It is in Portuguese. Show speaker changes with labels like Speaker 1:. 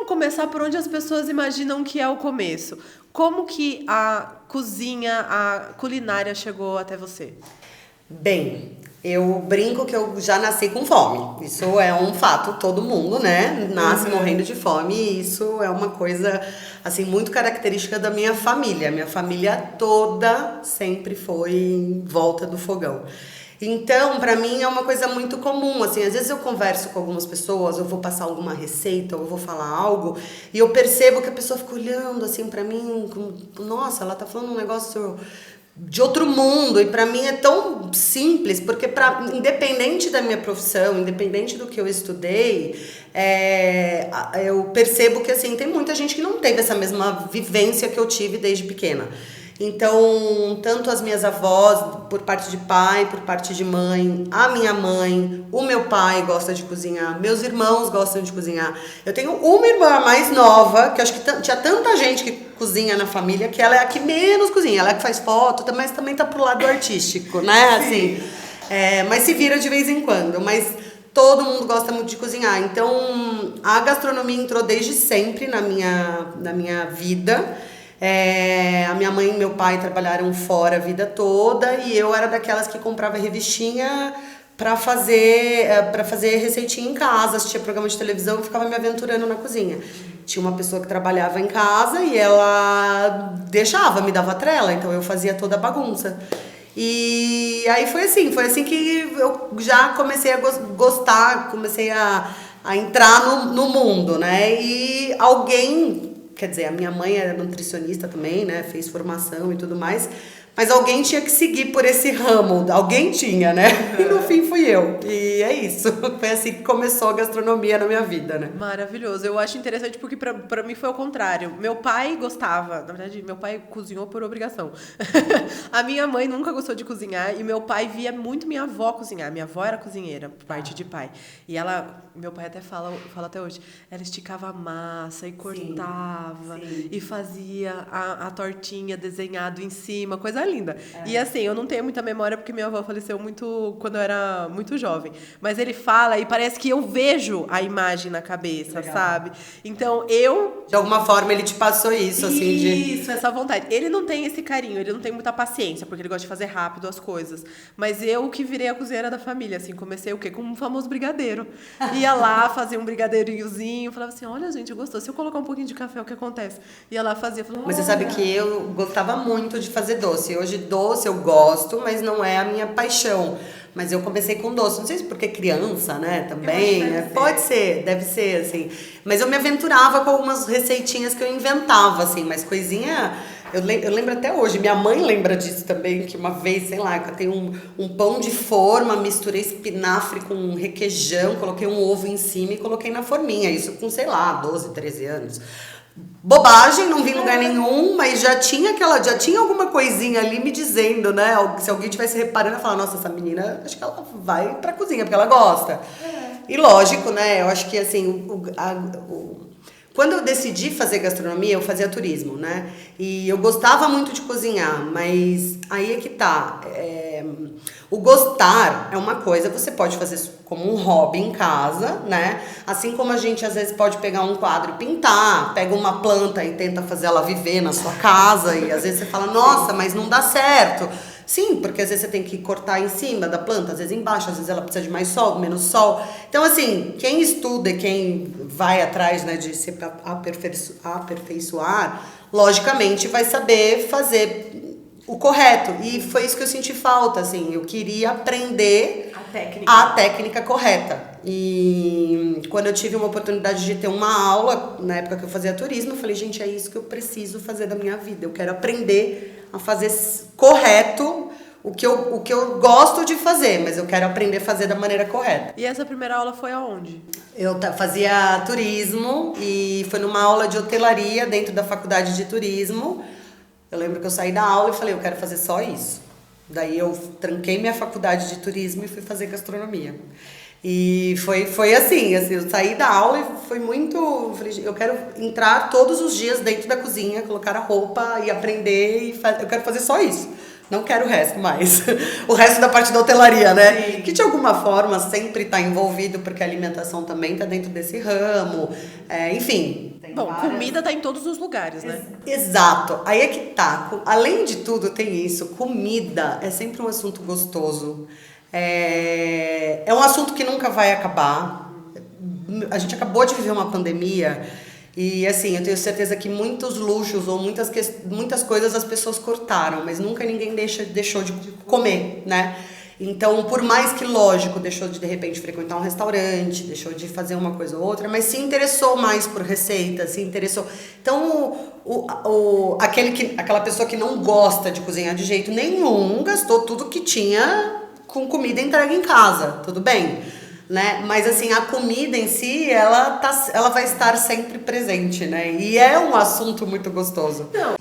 Speaker 1: começar por onde as pessoas imaginam que é o começo. Como que a cozinha, a culinária chegou até você?
Speaker 2: Bem, eu brinco que eu já nasci com fome. Isso é um fato, todo mundo, né? Nasce morrendo de fome e isso é uma coisa, assim, muito característica da minha família. Minha família toda sempre foi em volta do fogão. Então, pra mim é uma coisa muito comum, assim, às vezes eu converso com algumas pessoas, eu vou passar alguma receita, ou eu vou falar algo, e eu percebo que a pessoa fica olhando assim pra mim, como, nossa, ela tá falando um negócio de outro mundo, e pra mim é tão simples, porque independente da minha profissão, independente do que eu estudei, eu percebo que assim, tem muita gente que não teve essa mesma vivência que eu tive desde pequena. Então, tanto as minhas avós, por parte de pai, por parte de mãe, a minha mãe, o meu pai gosta de cozinhar, meus irmãos gostam de cozinhar. Eu tenho uma irmã mais nova, que acho que tinha tanta gente que cozinha na família, que ela é a que menos cozinha, ela é a que faz foto, mas também tá pro lado artístico, né? Assim, mas se vira de vez em quando, mas todo mundo gosta muito de cozinhar. Então, a gastronomia entrou desde sempre na minha vida. A minha mãe e meu pai trabalharam fora a vida toda e eu era daquelas que comprava revistinha para fazer receitinha em casa, assistia programa de televisão e ficava me aventurando na cozinha. Tinha uma pessoa que trabalhava em casa e ela me dava trela, então eu fazia toda a bagunça. E aí foi assim que eu já comecei a gostar, comecei a entrar no mundo, né? E quer dizer, a minha mãe era nutricionista também, né? Fez formação e tudo mais. Mas alguém tinha que seguir por esse ramo. Alguém tinha, né? E no fim fui eu. E é isso. Foi assim que começou a gastronomia na minha vida, né?
Speaker 1: Maravilhoso. Eu acho interessante porque pra mim foi o contrário. Meu pai gostava. Na verdade, meu pai cozinhou por obrigação. A minha mãe nunca gostou de cozinhar e meu pai via muito minha avó cozinhar. Minha avó era cozinheira, por parte de pai. E meu pai até fala até hoje, ela esticava a massa e cortava e fazia a tortinha desenhado em cima, coisa linda. E assim, eu não tenho muita memória porque minha avó faleceu quando eu era muito jovem. Mas ele fala e parece que eu vejo a imagem na cabeça, sabe? Então,
Speaker 2: de alguma forma ele te passou isso, assim,
Speaker 1: Isso, essa vontade. Ele não tem esse carinho, ele não tem muita paciência, porque ele gosta de fazer rápido as coisas. Mas eu que virei a cozinheira da família, assim, comecei o quê? Com um famoso brigadeiro. Ia lá, fazia um brigadeirinhozinho, falava assim, olha, gente, gostou. Se eu colocar um pouquinho de café, o que acontece? Ia lá, fazia. Falava,
Speaker 2: mas você sabe que eu gostava muito de fazer doce. Hoje doce eu gosto, mas não é a minha paixão. Mas eu comecei com doce, não sei se porque criança, né, também. Pode ser, deve ser, assim. Mas eu me aventurava com algumas receitinhas que eu inventava, assim, mas coisinha... Eu lembro até hoje, minha mãe lembra disso também, que uma vez, sei lá, eu tenho um pão de forma, misturei espinafre com requeijão, coloquei um ovo em cima e coloquei na forminha. Isso com, sei lá, 12, 13 anos. Bobagem, não vi em lugar nenhum, mas já tinha alguma coisinha ali me dizendo, né? Se alguém tivesse reparando, eu falava, nossa, essa menina, acho que ela vai pra cozinha, porque ela gosta. E lógico, né? Eu acho que assim, quando eu decidi fazer gastronomia, eu fazia turismo, né? E eu gostava muito de cozinhar, mas aí é que tá. O gostar é uma coisa, você pode fazer como um hobby em casa, né? Assim como a gente às vezes pode pegar um quadro e pintar, pega uma planta e tenta fazer ela viver na sua casa, e às vezes você fala, nossa, mas não dá certo. Sim, porque às vezes você tem que cortar em cima da planta, às vezes embaixo, às vezes ela precisa de mais sol, menos sol. Então, assim, quem estuda e quem vai atrás, né, de se aperfeiçoar, logicamente vai saber fazer o correto. E foi isso que eu senti falta, assim. Eu queria aprender a técnica correta. E quando eu tive uma oportunidade de ter uma aula, na época que eu fazia turismo, eu falei, gente, é isso que eu preciso fazer da minha vida. Eu quero aprender a fazer correto o que eu gosto de fazer, mas eu quero aprender a fazer da maneira correta.
Speaker 1: E essa primeira aula foi aonde?
Speaker 2: Eu fazia turismo e foi numa aula de hotelaria dentro da faculdade de turismo. Eu lembro que eu saí da aula e falei, eu quero fazer só isso. Daí eu tranquei minha faculdade de turismo e fui fazer gastronomia. E foi assim, eu saí da aula e foi muito... Falei, eu quero entrar todos os dias dentro da cozinha, colocar a roupa e aprender, eu quero fazer só isso. Não quero o resto mais. O resto da parte da hotelaria, né? Sim. Que de alguma forma sempre está envolvido, porque a alimentação também está dentro desse ramo. Enfim,
Speaker 1: Bom, comida tá em todos os lugares, né?
Speaker 2: Exato. Aí é que tá. Além de tudo, tem isso. Comida é sempre um assunto gostoso. É um assunto que nunca vai acabar. A gente acabou de viver uma pandemia e, assim, eu tenho certeza que muitos luxos ou muitas coisas as pessoas cortaram, mas nunca ninguém deixou de comer, né? Então, por mais que, lógico, deixou de repente frequentar um restaurante, deixou de fazer uma coisa ou outra, mas se interessou mais por receita, se interessou. Então, aquela pessoa que não gosta de cozinhar de jeito nenhum, gastou tudo que tinha com comida entregue em casa, tudo bem? Né? Mas assim, a comida em si, ela vai estar sempre presente, né? E é um assunto muito gostoso.
Speaker 1: Não,